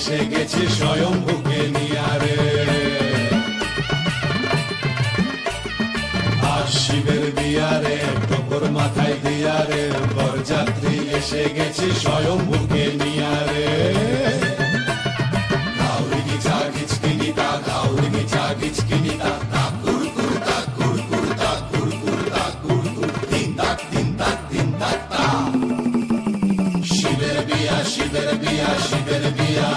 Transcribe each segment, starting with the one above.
এসে গেছে স্বয়ম্ভুকে নিয়ারে। আজ শিবের বিয়ারে টকর মাথায় দিয়ারে, বরযাত্রী এসে গেছে স্বয়ম্ভুকে নিয়ারে। গাউরি গিচা গিচকিনিতা, গাউরি গিচা গিচকিনিতা, তাক কুর কুর তাক কুর কুর তাক কুর কুর তাক কুর কুর, তিন তাক তিন তাক তিন তাক তা। শিবের বিয়া শিবের বিয়া শিবের বিয়া,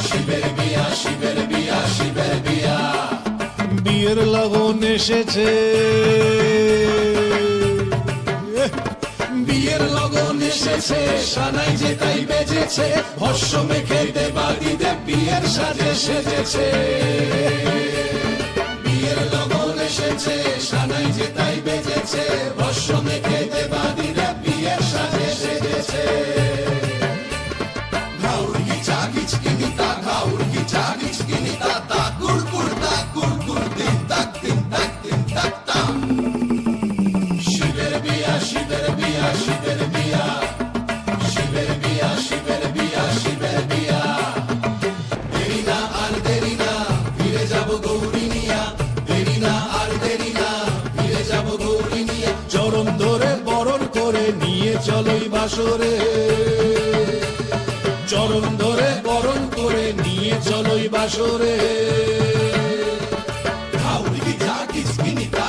শিবের বিয়া শিবের বিয়া শিবের বিয়া। বিয়ের লগন এসেছে, বিয়ের লগন এসেছে, সানাই যে তাই বেজেছে, ভস্য মেখে দেবাদিদেব বিয়ের সাজে সেজেছে। বিয়ের লগন এসেছে, সানাই যে তাই বেজেছে, ভস্য মেখে দেবাদিদেব বিয়ের সাজে সেজেছে। গাউর গিচা গিচকিনিতা, গাউর গিচা গিচকিনিতা, তা কুর কুর তা কুর কুর, তিন তাক তিন তাক তিন তাক তা। শিবের বিয়া শিবের বিয়া শিবের বিয়া, শিবের বিয়া শিবের বিয়া শিবের বিয়া। দেরি না আর দেরি না, ফিরে যাব গৌরী নিয়া, দেরি না আর দেরি না, ফিরে যাব গৌরী নিয়া। চরণ ধরে বরণ করে নিয়ে চলোই বাসরে, চরণ ধরে বরণ করে নিয়ে চলোই বাসরে। গাউরি গিচা গিচকিনিতা,